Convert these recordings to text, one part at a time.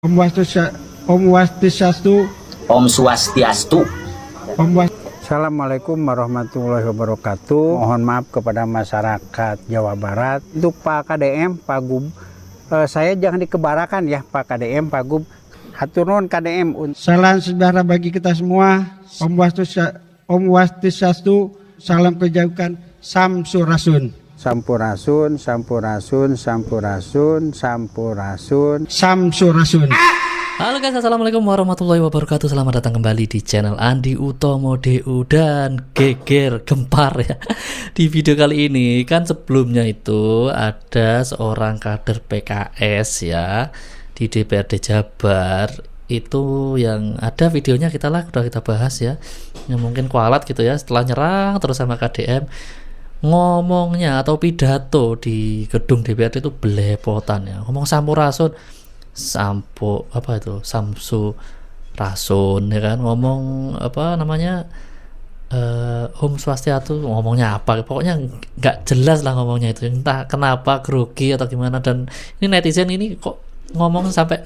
Om Swastiastu. Om Swastiastu. Assalamualaikum warahmatullahi wabarakatuh. Mohon maaf kepada masyarakat Jawa Barat. Untuk Pak KDM, Pak Gub, saya jangan dikebarakan ya Pak KDM, Pak Gub. Hatur nuhun KDM. Salam sejahtera bagi kita semua. Om Swastiastu. Salam kejauhan. Samsurasun. Sampurasun, sampurasun, sampurasun, sampurasun, Samsurasun. Halo guys, assalamualaikum warahmatullahi wabarakatuh. Selamat datang kembali di channel Andi Utomo DU dan Geger Gempar ya. Di video kali ini kan sebelumnya itu ada seorang kader PKS ya di DPRD Jabar. Itu yang ada videonya udah kita bahas ya. Yang mungkin kualat gitu ya, setelah nyerang terus sama KDM, ngomongnya atau pidato di gedung DPRD itu belepotan ya, ngomong sampurasun, sampo apa itu samsu rasun ya kan, ngomong apa namanya Om Swastiastu, ngomongnya apa pokoknya nggak jelas lah ngomongnya itu, entah kenapa grogi atau gimana. Dan ini netizen ini kok ngomong sampai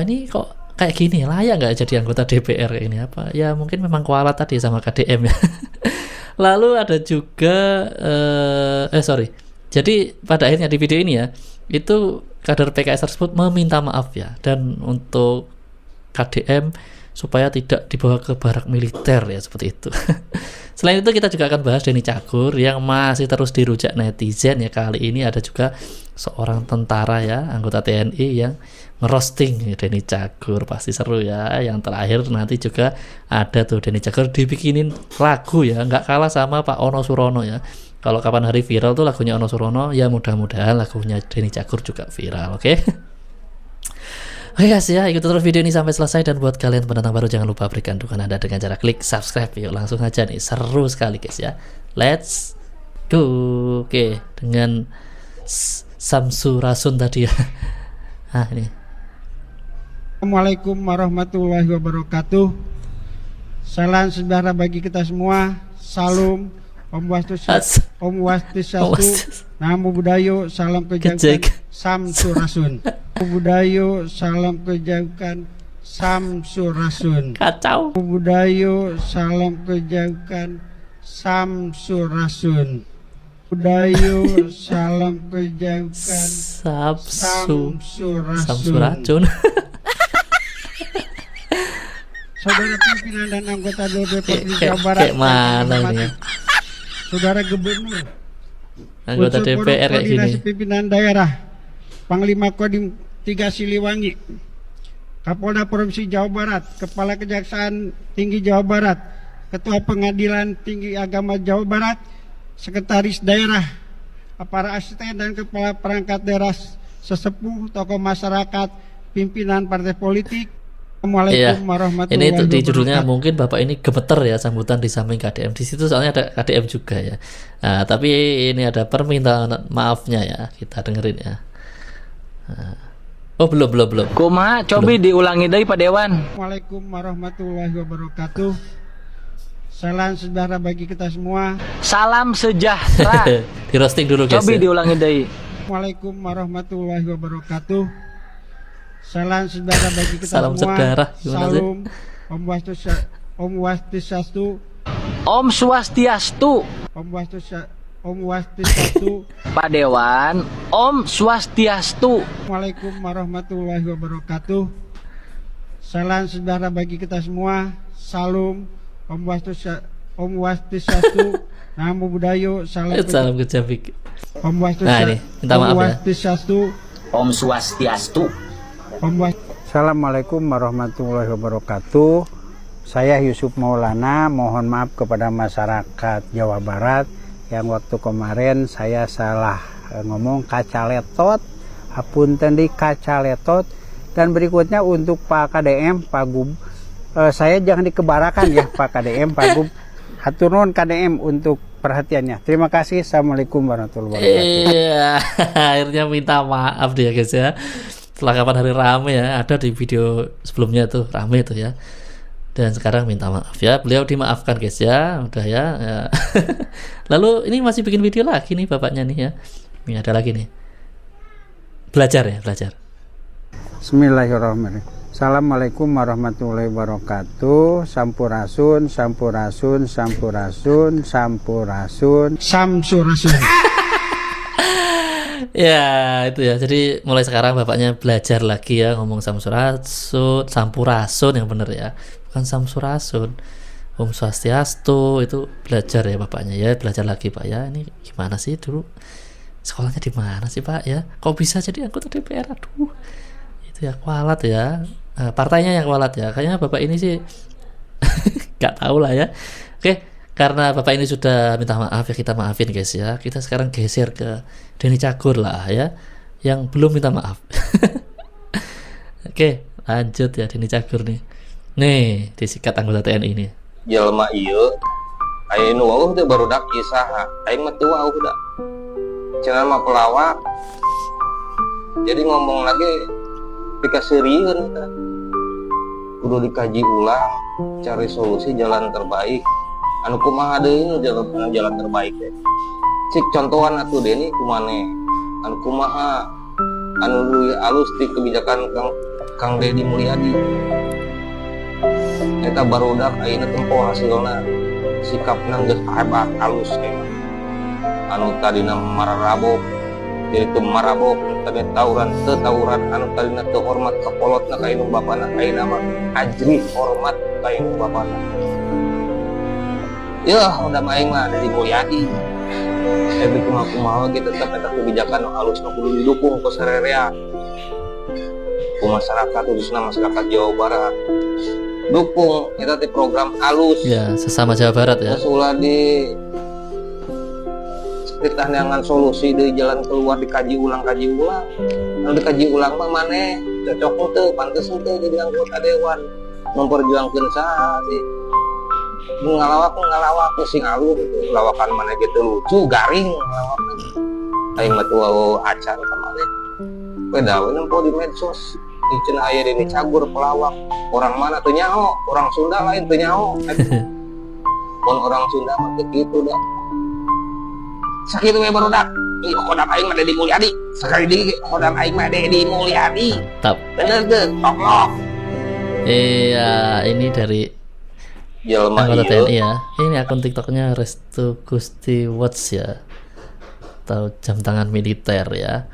ini kok kayak gini, layak nggak jadi anggota DPR ini apa ya, mungkin memang kualat tadi sama KDM ya. Lalu ada juga jadi pada akhirnya di video ini ya, itu kader PKS tersebut meminta maaf ya, dan untuk KDM supaya tidak dibawa ke barak militer ya, seperti itu. Selain itu kita juga akan bahas Denny Cagur yang masih terus dirujak netizen ya. Kali ini ada juga seorang tentara ya, anggota TNI yang ngerosting Denny Cagur, pasti seru ya. Yang terakhir nanti juga ada tuh Denny Cagur dibikinin lagu ya, nggak kalah sama Pak Ono Surono ya. Kalau kapan hari viral tuh lagunya Ono Surono, ya mudah-mudahan lagunya Denny Cagur juga viral, oke? Oke guys ya, ikuti terus video ini sampai selesai, dan buat kalian pendatang baru jangan lupa berikan dukungan Anda dengan cara klik subscribe. Yuk langsung aja nih, seru sekali guys ya. Let's go. Oke, dengan Samsurasun tadi ya. Ah ini. Assalamualaikum warahmatullahi wabarakatuh. Salam sejahtera bagi kita semua. Salam Om Swastiastu. Namo Buddhaya. Salam kejauhan. Samsurasun. Namo Buddhaya. Salam kejauhan. Samsurasun. Kacau. Namo Buddhaya. Salam kejauhan. Samsurasun. Buddhaya. Salam kejauhan. Samsuracun. Saudara pimpinan dan anggota DPRD Jawa Barat, kayak mana ini ya? Saudara Gubernur, Anggota Unsur Forum DPR kayak gini. Koordinasi Pimpinan Daerah, Panglima Kodim 3 Siliwangi, Kapolda Provinsi Jawa Barat, Kepala Kejaksaan Tinggi Jawa Barat, Ketua Pengadilan Tinggi Agama Jawa Barat, Sekretaris Daerah, para asisten dan kepala perangkat daerah, sesepuh, tokoh masyarakat, pimpinan partai politik. Assalamualaikum warahmatullahi Ini itu di judulnya wabarakatuh. mungkin Bapak ini gemeter ya, sambutan di samping KDM. Di situ soalnya ada KDM juga ya. Nah, tapi ini ada permintaan maafnya ya. Kita dengerin ya. Nah. Oh, belum. Kumaha cobi diulangi deui Pak Dewan. Assalamualaikum warahmatullahi wabarakatuh. Salam sejahtera bagi kita semua. Salam sejahtera. Di roasting dulu guys. Cobi Ya. diulangi deui. Assalamualaikum warahmatullahi wabarakatuh. Salam sejahtera bagi kita Salam semua. sejahtera, gimana sih? Salam Om Swastiastu. Om Swastiastu. Om Swastiastu. Pak Dewan, Om Swastiastu. Assalamualaikum warahmatullahi wabarakatuh. Salam sejahtera bagi kita semua. Salam Om Swastiastu. Namo Buddhaya. Salam kejabik. Om Nah, ini minta maaf ya. Swastiastu. Om Swastiastu. Assalamualaikum warahmatullahi wabarakatuh. Saya Yusuf Maulana, mohon maaf kepada masyarakat Jawa Barat yang waktu kemarin saya salah ngomong kacaletot, hapunten di kacaletot. Dan berikutnya untuk Pak KDM, Pak Gub, saya jangan dikebarakan ya Pak KDM, Pak Gub. Hatur nuhun KDM untuk perhatiannya. Terima kasih. Assalamualaikum warahmatullahi wabarakatuh. Iya, akhirnya minta maaf dia guys ya. Setelah kapan hari rame ya, ada di video sebelumnya tuh rame tuh ya. Dan sekarang minta maaf ya, beliau dimaafkan guys ya, udah ya. Lalu ini masih bikin video lagi nih bapaknya nih ya. Ini ada lagi nih. Belajar ya, belajar. Bismillahirrahmanirrahim. Assalamualaikum warahmatullahi wabarakatuh. Sampurasun, sampurasun, sampurasun, sampurasun. Samsurasun. Ya itu ya, jadi mulai sekarang bapaknya belajar lagi ya ngomong sampurasun, sampurasun yang bener ya, bukan samsurasun. Om Swastiastu itu belajar ya bapaknya ya, belajar lagi Pak ya. Ini gimana sih dulu sekolahnya di mana sih Pak ya, kok bisa jadi anggota DPR? Aduh itu ya, kualat ya. Partainya yang kualat ya, kayaknya bapak ini sih nggak tahu lah ya. Oke, karena bapak ini sudah minta maaf ya, kita maafin guys ya. Kita sekarang geser ke Denny Cagur lah ya, yang belum minta maaf. Oke, lanjut ya Denny Cagur nih disikat anggota TNI ini. Jelma ieu aya nu wauh teh barudak ieu saha aing mah teu wauh da cenah mah pelawak jadi ngomong lagi dikasirieun teh kudu dikaji ulang cari solusi jalan terbaik anu kumaha deui nu jalan terbaik teh cik contohan atuh Denny kumane anu kumaha anu leuwih alus di kebijakan Kang Deddy Mulyadi eta barudak ayeuna tempo hasilna sikapna geus hebat halus anu tadina mararabok jadi teu marabok tapi tawuran anu tadina teu hormat ka polotna ka indung bapana ayeuna mah ajri hormat ka indung bapana ya udah main mah dari Mulyadi tapi kumaha gitu tetep eta kebijakan nu halus nu kudu didukung ku sarerea ku masyarakat khususna masyarakat Jawa Barat dukung kita di program halus Ya sesama Jawa Barat ya. terus ulah di kita dengan solusi dari jalan keluar dikaji ulang kalau dikaji ulang mah maneh cocok teu pantes teu jadi anggota dewan memperjuangkeun saha sih ngalawak sing alur lawakan maneh gitu lucu garing ngalawak aing mah tuh acan ka maneh beda we nempo di medsos cenah aya Denny Cagur pelawak orang mana teu nyaho orang Sunda lain teu nyaho mun orang Sunda mah teu kitu da sakitu we barudak ieu kodam aing mah Deddy Mulyadi sekali deui kodam aing mah Deddy Mulyadi Tap. bener teu toklok Iya, ini dari jelema anggota ieu TNI ya. Ini akun TikToknya Restu Gusti Watch ya, atau jam tangan militer ya.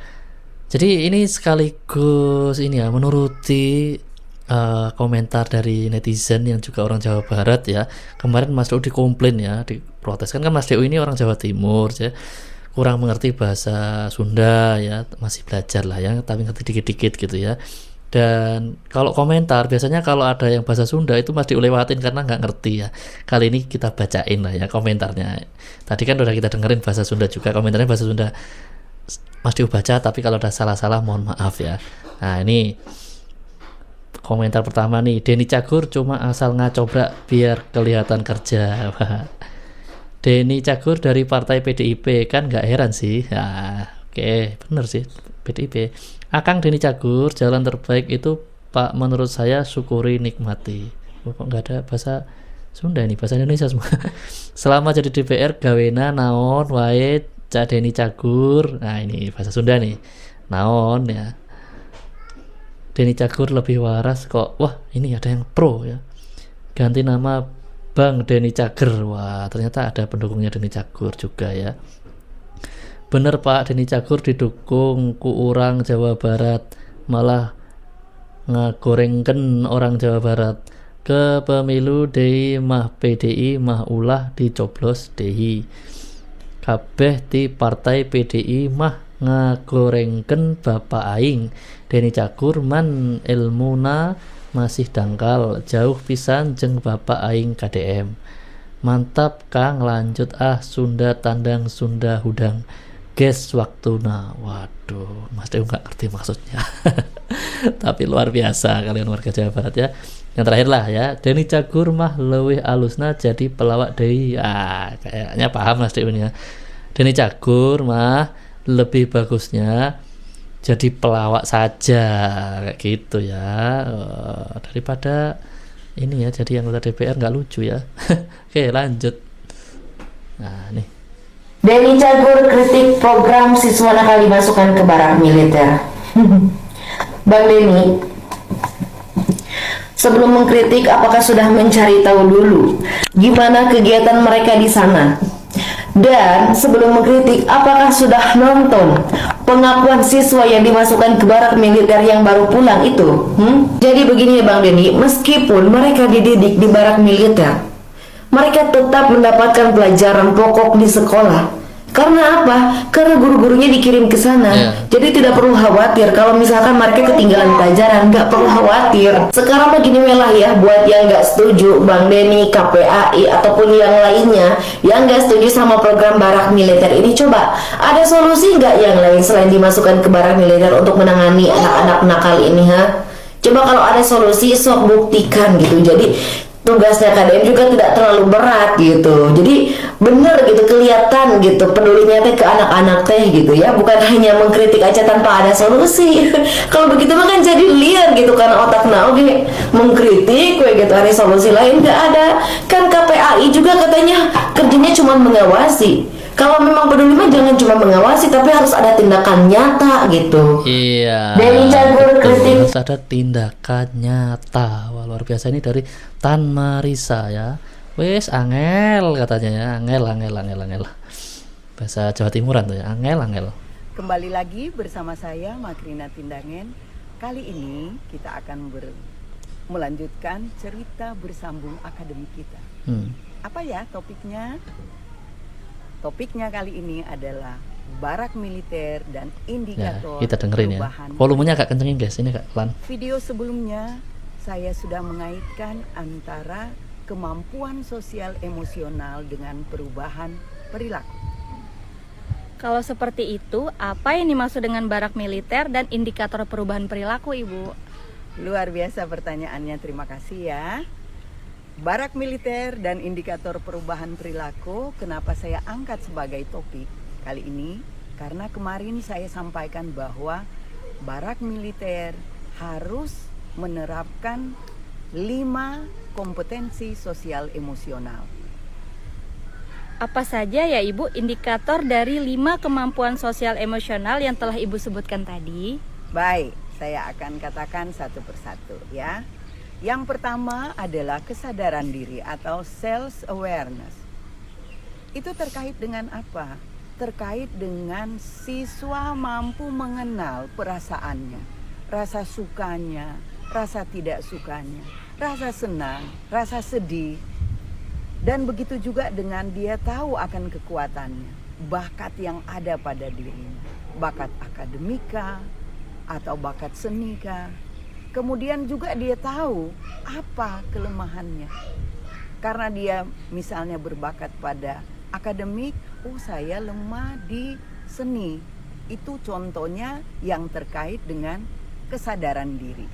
Jadi ini sekaligus ini ya, menuruti komentar dari netizen yang juga orang Jawa Barat ya. Kemarin Mas Deu dikomplain ya, diprotes kan Mas Deu ini orang Jawa Timur ya, kurang mengerti bahasa Sunda ya, masih belajar lah ya, tapi ngerti dikit-dikit gitu ya. Dan kalau komentar biasanya kalau ada yang bahasa Sunda itu Mas Deu lewatin karena nggak ngerti ya. Kali ini kita bacain lah ya komentarnya. Tadi kan udah kita dengerin bahasa Sunda juga, komentarnya bahasa Sunda Mas Deu baca, tapi kalau ada salah-salah mohon maaf ya. Nah ini komentar pertama nih, Denny Cagur cuma asal ngacobrak biar kelihatan kerja. Denny Cagur dari partai PDIP kan nggak heran sih. Nah, oke, bener sih PDIP. Akang Denny Cagur jalan terbaik itu Pak menurut saya syukuri nikmati. Kok nggak ada bahasa Sunda ini, bahasa Indonesia semua. Selama jadi DPR gawena naon wae Cak Denny Cagur. Nah ini bahasa Sunda nih, naon ya, Denny Cagur lebih waras kok. Wah ini ada yang pro ya, ganti nama Bang Denny Cager. Wah ternyata ada pendukungnya Denny Cagur juga ya. Bener Pak, Denny Cagur didukung ku orang Jawa Barat, malah ngagorengken orang Jawa Barat. Ke pemilu deui mah PDI mah ulah dicoblos deui. Kabeh ti partai PDI mah ngagorengken bapak aing. Denny Cagur man ilmuna masih dangkal, jauh pisan jeung bapak aing KDM. Mantap Kang, lanjut Sunda tandang Sunda hudang. Guys waktuna. Waduh, Mas Deu nggak ngerti maksudnya. Tapi luar biasa kalian warga Jawa Barat ya. Yang terakhir lah ya, Denny Cagur mah leuwih alusna jadi pelawak deui. Kayaknya paham Mas Deu ya. Denny Cagur mah lebih bagusnya jadi pelawak saja kayak gitu ya, daripada ini ya jadi anggota DPR nggak lucu ya. Oke lanjut. Nah nih, Denny Cagur kritik program siswa nakal dimasukkan ke barak militer. Bang Denny, sebelum mengkritik, apakah sudah mencari tahu dulu gimana kegiatan mereka di sana? Dan sebelum mengkritik, apakah sudah nonton pengakuan siswa yang dimasukkan ke barak militer yang baru pulang itu? Jadi begini Bang Denny, meskipun mereka dididik di barak militer, mereka tetap mendapatkan pelajaran pokok di sekolah. Karena apa? Karena guru-gurunya dikirim ke sana. Jadi tidak perlu khawatir kalau misalkan mereka ketinggalan pelajaran, nggak perlu khawatir. Sekarang begini melah ya, buat yang nggak setuju Bang Denny, KPAI ataupun yang lainnya yang nggak setuju sama program barak militer ini, coba ada solusi nggak yang lain selain dimasukkan ke barak militer untuk menangani anak-anak nakal ini, ha? Coba kalau ada solusi, sok buktikan gitu. Jadi tugasnya KDM juga tidak terlalu berat gitu. Jadi bener gitu, kelihatan gitu pedulinya teh ke anak-anak teh gitu ya, bukan hanya mengkritik aja tanpa ada solusi. Kalau begitu mah kan jadi liar gitu, karena otak oke mengkritik we gitu, ada solusi lain nggak ada. Kan KPAI juga katanya kerjanya cuma mengawasi. Kalau memang peduli mah jangan cuma mengawasi, tapi harus ada tindakan nyata gitu. Iya. Denny Cagur kritik. Harus ada tindakan nyata. Wah, luar biasa ini dari Tan Marisa ya. Wes angel katanya ya, angel. Bahasa Jawa Timuran tuh ya, angel. Kembali lagi bersama saya Makrina Tindangen. Kali ini kita akan melanjutkan cerita bersambung akademik kita. Apa ya topiknya? Topiknya kali ini adalah barak militer dan indikator kita dengerin perubahan. Ya. Volumenya agak kencengin guys, ini Kak Lan. Video sebelumnya saya sudah mengaitkan antara kemampuan sosial emosional dengan perubahan perilaku. Kalau seperti itu, apa yang dimaksud dengan barak militer dan indikator perubahan perilaku, Ibu? Luar biasa pertanyaannya, terima kasih ya. Barak militer dan indikator perubahan perilaku, kenapa saya angkat sebagai topik kali ini? Karena kemarin saya sampaikan bahwa barak militer harus menerapkan 5 kompetensi sosial emosional. Apa saja ya Ibu indikator dari 5 kemampuan sosial emosional yang telah Ibu sebutkan tadi? Baik, saya akan katakan satu persatu ya. Yang pertama adalah kesadaran diri atau self-awareness. Itu terkait dengan apa? Terkait dengan siswa mampu mengenal perasaannya, rasa sukanya, rasa tidak sukanya, rasa senang, rasa sedih. Dan begitu juga dengan dia tahu akan kekuatannya, bakat yang ada pada dirinya, bakat akademika atau bakat senika. Kemudian juga dia tahu apa kelemahannya. Karena dia misalnya berbakat pada akademik, oh saya lemah di seni. Itu contohnya yang terkait dengan kesadaran diri.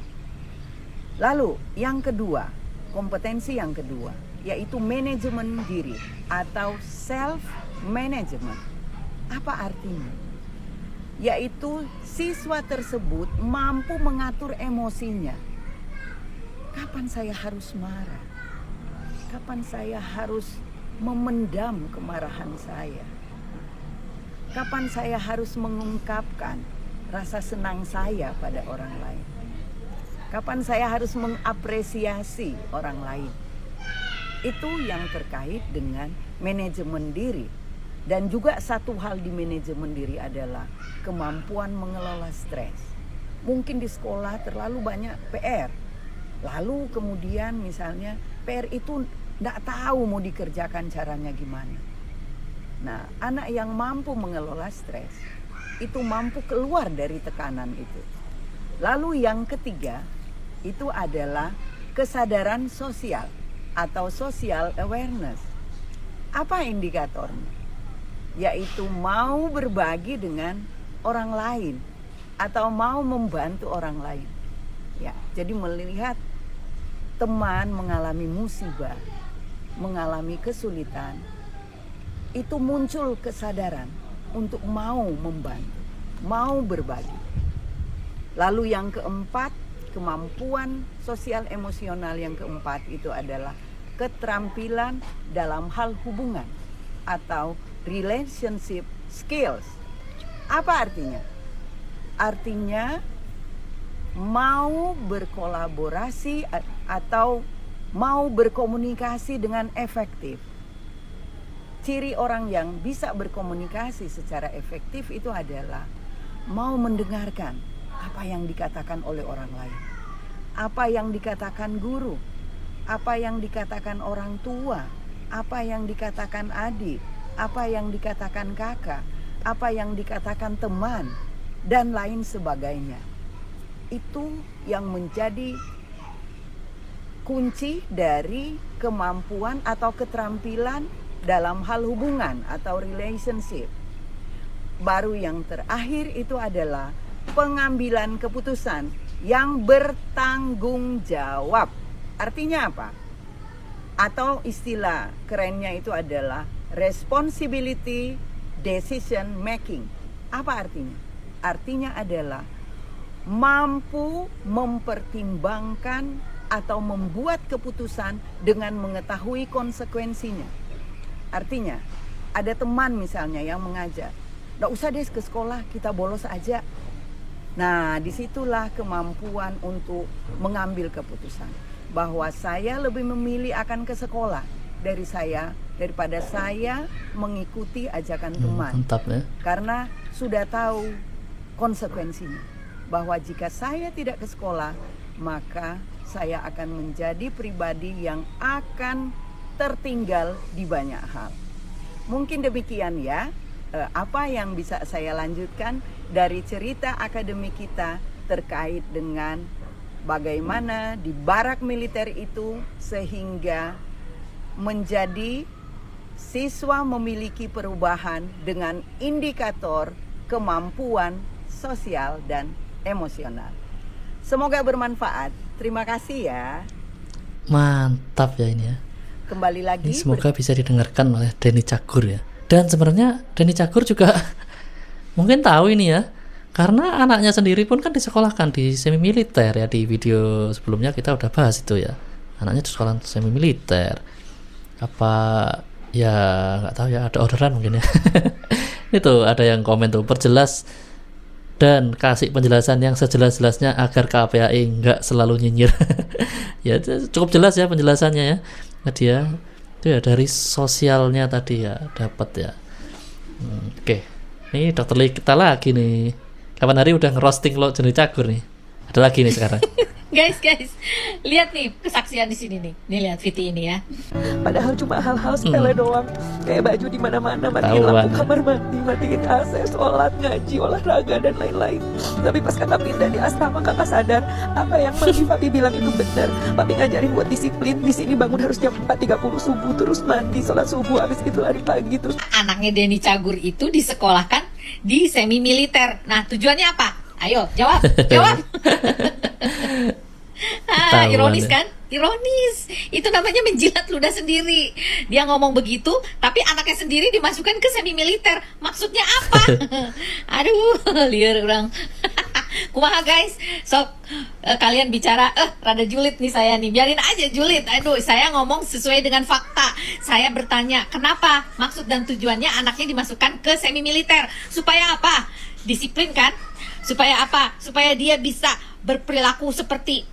Lalu yang kedua, kompetensi yang kedua, yaitu manajemen diri atau self management. Apa artinya? Yaitu siswa tersebut mampu mengatur emosinya. Kapan saya harus marah? Kapan saya harus memendam kemarahan saya? Kapan saya harus mengungkapkan rasa senang saya pada orang lain? Kapan saya harus mengapresiasi orang lain? Itu yang terkait dengan manajemen diri. Dan juga satu hal di manajemen diri adalah kemampuan mengelola stres. Mungkin di sekolah terlalu banyak PR. Lalu kemudian misalnya PR itu tidak tahu mau dikerjakan caranya gimana. Nah, anak yang mampu mengelola stres itu mampu keluar dari tekanan itu. Lalu yang ketiga itu adalah kesadaran sosial atau social awareness. Apa indikatornya? Yaitu mau berbagi dengan orang lain atau mau membantu orang lain. Ya, jadi melihat teman mengalami musibah, mengalami kesulitan, itu muncul kesadaran untuk mau membantu, mau berbagi. Lalu yang keempat, kemampuan sosial emosional yang keempat itu adalah keterampilan dalam hal hubungan atau relationship skills. Apa artinya? Artinya mau berkolaborasi atau mau berkomunikasi dengan efektif. Ciri orang yang bisa berkomunikasi secara efektif itu adalah mau mendengarkan apa yang dikatakan oleh orang lain, apa yang dikatakan guru, apa yang dikatakan orang tua, apa yang dikatakan adik, apa yang dikatakan kakak, apa yang dikatakan teman, dan lain sebagainya. Itu yang menjadi kunci dari kemampuan atau keterampilan dalam hal hubungan atau relationship. Baru yang terakhir itu adalah pengambilan keputusan yang bertanggung jawab. Artinya apa? Atau istilah kerennya itu adalah responsibility decision making. Apa artinya? Artinya adalah mampu mempertimbangkan atau membuat keputusan dengan mengetahui konsekuensinya. Artinya, ada teman misalnya yang mengajak, nggak usah deh ke sekolah, kita bolos aja. Nah, disitulah kemampuan untuk mengambil keputusan. Bahwa saya lebih memilih akan ke sekolah daripada saya mengikuti ajakan teman. Mantap ya. Karena sudah tahu konsekuensinya. Bahwa jika saya tidak ke sekolah, maka saya akan menjadi pribadi yang akan tertinggal di banyak hal. Mungkin demikian ya, apa yang bisa saya lanjutkan dari cerita akademik kita terkait dengan bagaimana di barak militer itu sehingga menjadi siswa memiliki perubahan dengan indikator kemampuan sosial dan emosional. Semoga bermanfaat. Terima kasih ya. Mantap ya ini ya. Kembali lagi. Ini semoga bisa didengarkan oleh Denny Cagur ya. Dan sebenarnya Denny Cagur juga mungkin tahu ini ya. Karena anaknya sendiri pun kan disekolahkan di semi militer ya. Di video sebelumnya kita udah bahas itu ya. Anaknya di sekolah semi militer. Apa ya nggak tahu ya, ada orderan mungkin ya. Itu ada yang komen tuh, perjelas dan kasih penjelasan yang sejelas-jelasnya agar KPAI nggak selalu nyinyir. Ya cukup jelas ya penjelasannya ya. Tadi ya itu ya dari sosialnya tadi ya dapat ya. Oke, ini dokter kita lagi nih. Kapan hari udah ngerosting lo Denny Cagur nih. Ada lagi nih sekarang. Guys, lihat nih kesaksian di sini nih. Nih lihat Viti ini ya. Padahal cuma hal-hal sepele doang. Kayak baju di mana-mana, matiin lampu kamar mandi, matiin AC, sholat, ngaji, olahraga dan lain-lain. Tapi pas kata pindah di asrama, kakak sadar apa yang Mami Papi bilang itu benar. Papi ngajarin buat disiplin. Di sini bangun harus jam 4.30 subuh, terus mandi, sholat subuh, habis itu lari pagi terus. Anaknya Denny Cagur itu disekolahkan di semi militer. Nah, tujuannya apa? Ayo, jawab. Ironis kan? Ironis. Itu namanya menjilat ludah sendiri. Dia ngomong begitu, tapi anaknya sendiri dimasukkan ke semi militer. Maksudnya apa? Aduh, liar orang. Kumaha guys? Sok kalian bicara, rada julid nih saya nih. Biarin aja julid. Aduh, saya ngomong sesuai dengan fakta. Saya bertanya, kenapa? Maksud dan tujuannya anaknya dimasukkan ke semi militer. Supaya apa? Disiplin kan? Supaya apa? Supaya dia bisa berperilaku seperti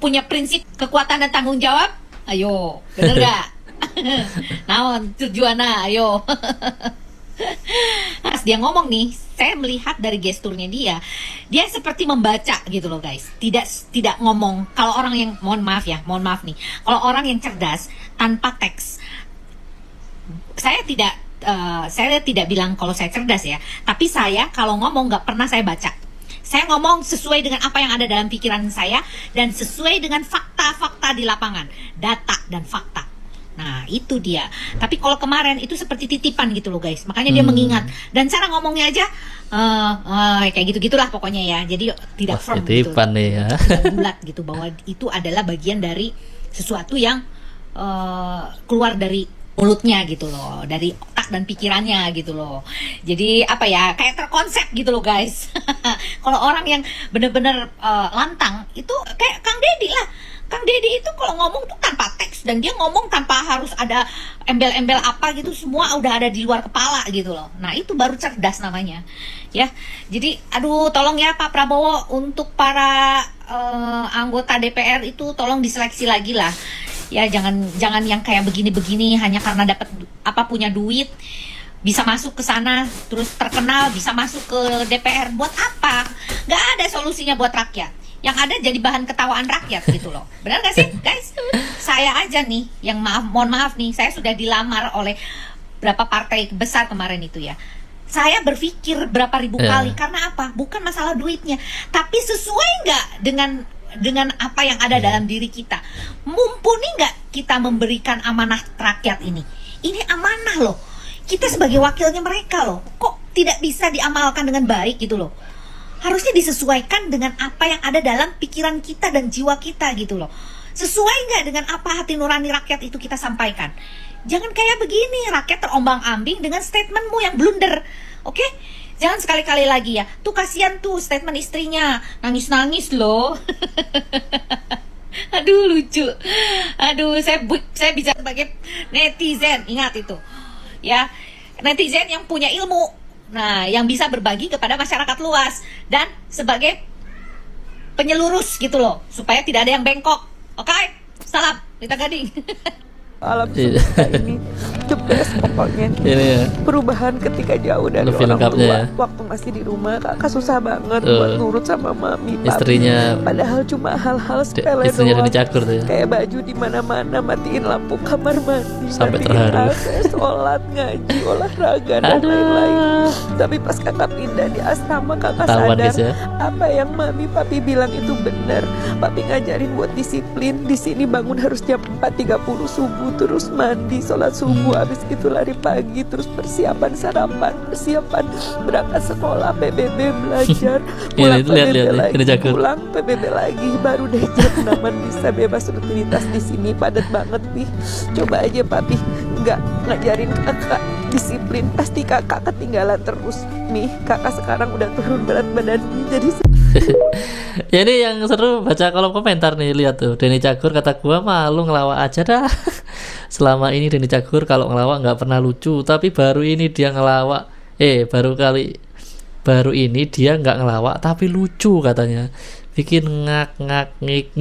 punya prinsip kekuatan dan tanggung jawab. Ayo, bener gak? Naon tujuannya? Ayo. Pas dia ngomong nih, saya melihat dari gesturnya dia seperti membaca gitu loh guys. Tidak ngomong. Kalau orang yang mohon maaf nih. Kalau orang yang cerdas tanpa teks, saya tidak bilang kalau saya cerdas ya, tapi saya kalau ngomong nggak pernah saya baca. Saya ngomong sesuai dengan apa yang ada dalam pikiran saya dan sesuai dengan fakta-fakta di lapangan, data dan fakta. Nah itu dia. Tapi kalau kemarin itu seperti titipan gitu loh guys. Makanya dia mengingat dan cara ngomongnya aja kayak gitu-gitulah pokoknya ya. Jadi tidak firm gitu, nih ya. tidak bulat gitu bahwa itu adalah bagian dari sesuatu yang keluar dari mulutnya gitu loh, dari otak dan pikirannya gitu loh. Jadi apa ya, kayak terkonsep gitu loh guys. Kalau orang yang bener-bener lantang itu kayak Kang Deddy lah. Kang Kang Deddy itu kalau ngomong tuh tanpa teks, dan dia ngomong tanpa harus ada embel-embel apa gitu, semua udah ada di luar kepala gitu loh. Nah itu baru cerdas namanya ya. Jadi aduh tolong ya Pak Prabowo, untuk para anggota DPR itu tolong diseleksi lagi lah ya, jangan yang kayak begini-begini hanya karena dapat punya duit bisa masuk ke sana, terus terkenal bisa masuk ke DPR. Buat apa? Nggak ada solusinya buat rakyat. Yang ada jadi bahan ketawaan rakyat gitu loh. Benar gak sih guys? Saya aja nih yang mohon maaf nih, saya sudah dilamar oleh berapa partai besar kemarin itu ya. Saya berpikir berapa ribu kali, karena apa? Bukan masalah duitnya, tapi sesuai nggak dengan apa yang ada dalam diri kita. Mumpuni nggak kita memberikan amanah rakyat ini? Ini amanah loh. Kita sebagai wakilnya mereka loh. Kok tidak bisa diamalkan dengan baik gitu loh? Harusnya disesuaikan dengan apa yang ada dalam pikiran kita dan jiwa kita gitu loh. Sesuai nggak dengan apa hati nurani rakyat itu kita sampaikan? Jangan kayak begini, rakyat terombang-ambing dengan statementmu yang blunder. Oke? Jangan sekali-kali lagi ya. Tuh kasihan tuh statement istrinya, nangis-nangis loh. Aduh lucu. Aduh saya bicara sebagai netizen, ingat itu. Ya, netizen yang punya ilmu. Nah, yang bisa berbagi kepada masyarakat luas dan sebagai penyelurus gitu loh, supaya tidak ada yang bengkok. Oke? Salam, Rita Gading. Alam semesta ini the best pokoknya. Ini ya. Perubahan ketika jauh dari orang tua. Ya. Waktu masih di rumah kakak susah banget buat nurut sama mami, papi. Istrinya, padahal cuma hal-hal sepele istrinya doang. Cakur tuh ya. Kayak baju di mana-mana, matiin lampu kamar mandi, sampai matiin terharu. AC, sholat, ngaji, olahraga dan lain-lain. Tapi pas kakak pindah di asrama, kakak Tawan sadar ya. apa yang mami papi bilang itu benar. Papi ngajarin buat disiplin. Di sini bangun harus jam 4.30 subuh, terus mandi, sholat subuh, habis itu lari pagi, terus persiapan sarapan, persiapan berangkat sekolah, PBB belajar, pulang PBB lagi, pulang PBB lagi, baru deh jam 6 bisa bebas rutinitas. Di sini padat banget nih. Coba aja papi nggak ngajarin kakak disiplin, pasti kakak ketinggalan terus nih. Kakak sekarang udah turun berat badan jadi Ya ini yang seru baca kolom komentar nih, lihat tuh Denny Cagur kata gua malu ngelawak aja dah. Selama ini Denny Cagur kalau ngelawak nggak pernah lucu, tapi baru ini dia ngelawak baru ini dia nggak ngelawak tapi lucu katanya, bikin ngak ngik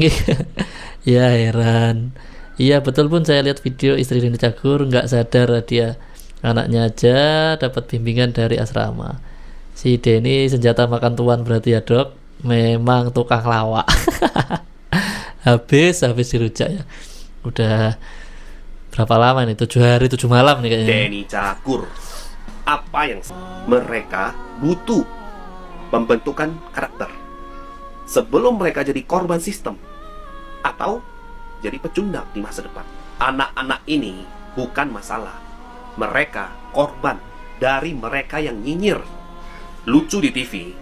ya heran. Iya betul pun, saya lihat video istri Denny Cagur nggak sadar dia anaknya aja dapat bimbingan dari asrama. Si Denny senjata makan tuan berarti ya dok, memang tukang lawak. habis dirujak ya. Udah berapa lama nih? 7 hari 7 malam nih kayaknya. Denny Cagur, apa yang mereka butuh pembentukan karakter sebelum mereka jadi korban sistem atau jadi pecundang di masa depan. Anak-anak ini bukan masalah, mereka korban dari mereka yang nyinyir, lucu di TV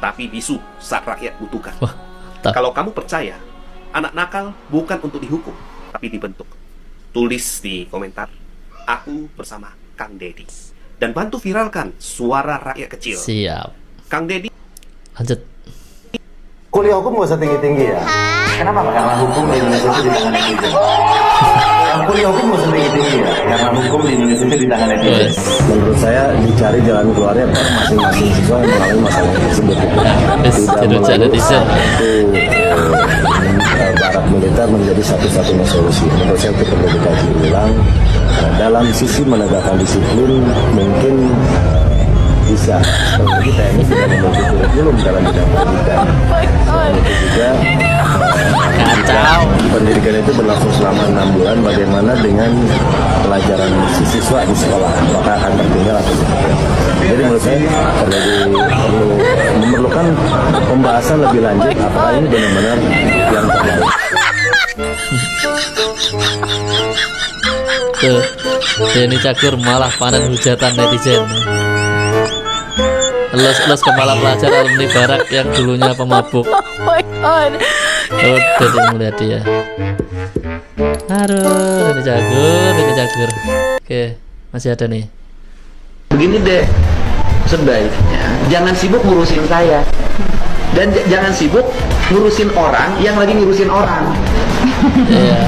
tapi bisu saat rakyat butuhkan. Wah, kalau kamu percaya anak nakal bukan untuk dihukum tapi dibentuk, tulis di komentar aku bersama Kang Deddy dan bantu viralkan suara rakyat kecil. Siap Kang Deddy. Lanjut. Kuliah hukum gak usah tinggi-tinggi ya. Kenapa? Karena hukum di Indonesia itu di tangan netizen. Kuliah hukum gak usah tinggi-tinggi ya. Karena hukum di Indonesia itu di tangan netizen. Menurut saya dicari jalan keluarnya per masing-masing siswa yang mengalami masalah tersebut. Tidak netizen. Barat militer menjadi satu-satunya solusi. Menurut saya itu perlu dikaji ulang. Dalam sisi menegakkan disiplin mungkin bisa. Jadi TNI sudah memiliki kurikulum dalam bidang pendidikan. Itu juga pendidikan itu berlangsung selama 6 bulan. Bagaimana dengan pelajaran siswa di sekolah? Apakah akan tertinggal atau tidak? Jadi menurut saya perlu memerlukan pembahasan lebih lanjut. Apakah ini benar-benar yang terbaik? Tuh, Denny Cagur malah panen hujatan netizen. Los kepala pelajar alumni barak yang dulunya pemabuk. Oh my god. Udah dia melihat dia. Aduh, Denny Cagur. Oke, masih ada nih. Begini deh, sebaiknya jangan sibuk ngurusin saya dan jangan sibuk ngurusin orang yang lagi ngurusin orang. Iya.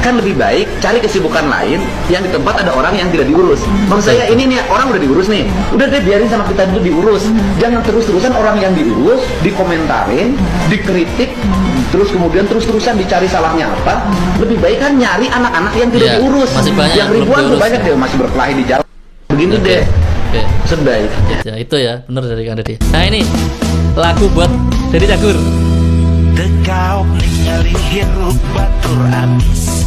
Kan lebih baik cari kesibukan lain yang di tempat ada orang yang tidak diurus. Maksud saya ini nih orang udah diurus nih, udah deh biarin sama kita dulu diurus. Jangan terus-terusan orang yang diurus dikomentarin, dikritik, terus kemudian terus-terusan dicari salahnya apa. Lebih baik kan nyari anak-anak yang tidak Iya, diurus. masih banyak Yang yang belum ribuan tuh diurus. banyak deh masih berkelahi di jalan. Begini deh. Oke. Sebaiknya. Ya itu ya, bener dari Kang Deddy. Nah ini lagu buat Deddy Cagur. Dekau ningali hirup batur abis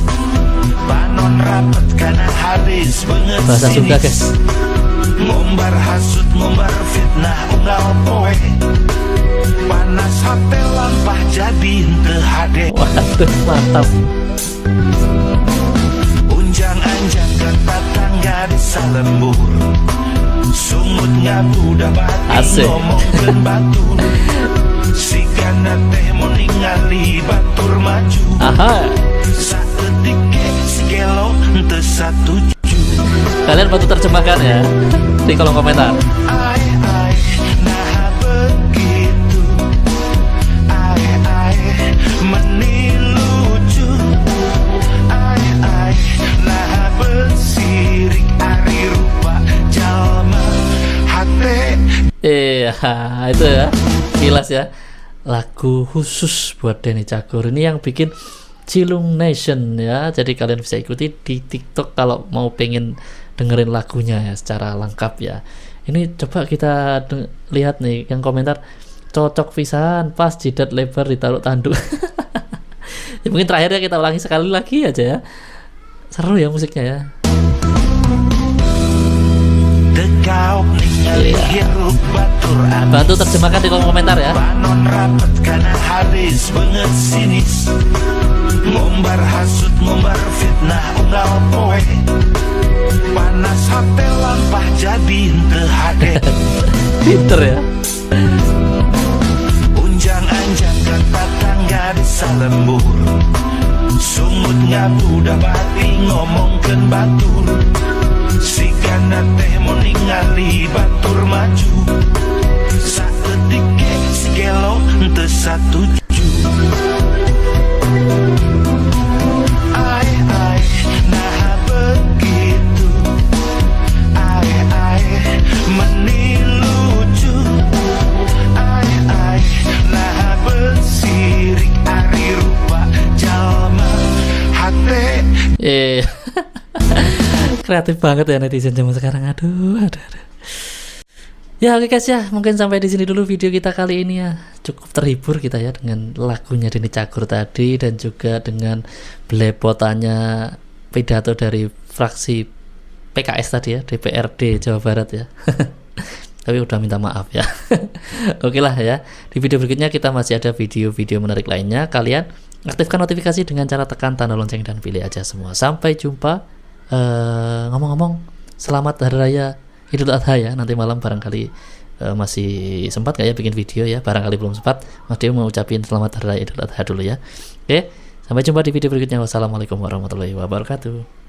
panon rapet karena habis banget Bahasa Sunda guys. ngombar hasut ngombar fitnah unggal poe panas hati lampah jadi teu hade. Waduh mantap. Unjang anjang ke tetangga di salembur sungut ngabuda bati Asik. ngomongkeun batur si kana teh mau ningali batur maju. Aha. Saeutik ge sigelo teu satuju. Kalian bantu terjemahkan ya di kolom komentar. Ai ai nah begitu. Ai ai meni lucu. Ai ai nah bersirik ari rupa jalma hate. Iya, itu ya. Kilas ya. Lagu khusus buat Denny Cagur. Ini yang bikin Cilung Nation ya. Jadi kalian bisa ikuti di TikTok kalau mau pengen dengerin lagunya ya secara lengkap ya. Ini coba kita lihat nih yang komentar, cocok pisan pas jidat lebar ditaruh tanduk. Ya, mungkin terakhirnya kita ulangi sekali lagi aja ya. Seru ya musiknya ya. Dekau ningali hirup batur abis Bantu terjemahkan di kolom komentar ya. panon rapet karena habis banget sinis ngombar hasut ngombar fitnah unggal poe panas hati lampah jadi teu hade. Pinter ya. Unjang anjang ke tetangga di salembur sungut ngabuda bati ngomongkeun batur si kana teh mau ningali batur maju. Saeutik ge sigelo teu satuju. Ai ai nah begitu. Ai ai meni lucu. Ai ai nah bersirik ari rupa jalma hate. Kreatif banget ya netizen zaman sekarang. Aduh. Ya oke guys ya, mungkin sampai di sini dulu video kita kali ini ya. Cukup terhibur kita ya dengan lagunya Denny Cagur tadi dan juga dengan belepotannya pidato dari fraksi PKS tadi ya, DPRD Jawa Barat ya. Tapi udah minta maaf ya. Oke lah ya. Di video berikutnya kita masih ada video-video menarik lainnya. Kalian aktifkan notifikasi dengan cara tekan tanda lonceng dan pilih aja semua. Sampai jumpa. Ngomong-ngomong, selamat Hari Raya Idul Adha ya. Nanti malam barangkali masih sempat gak ya bikin video ya. Barangkali belum sempat, Mas Dew mau ucapin selamat Hari Raya Idul Adha dulu ya. Oke, sampai jumpa di video berikutnya. Wassalamualaikum warahmatullahi wabarakatuh.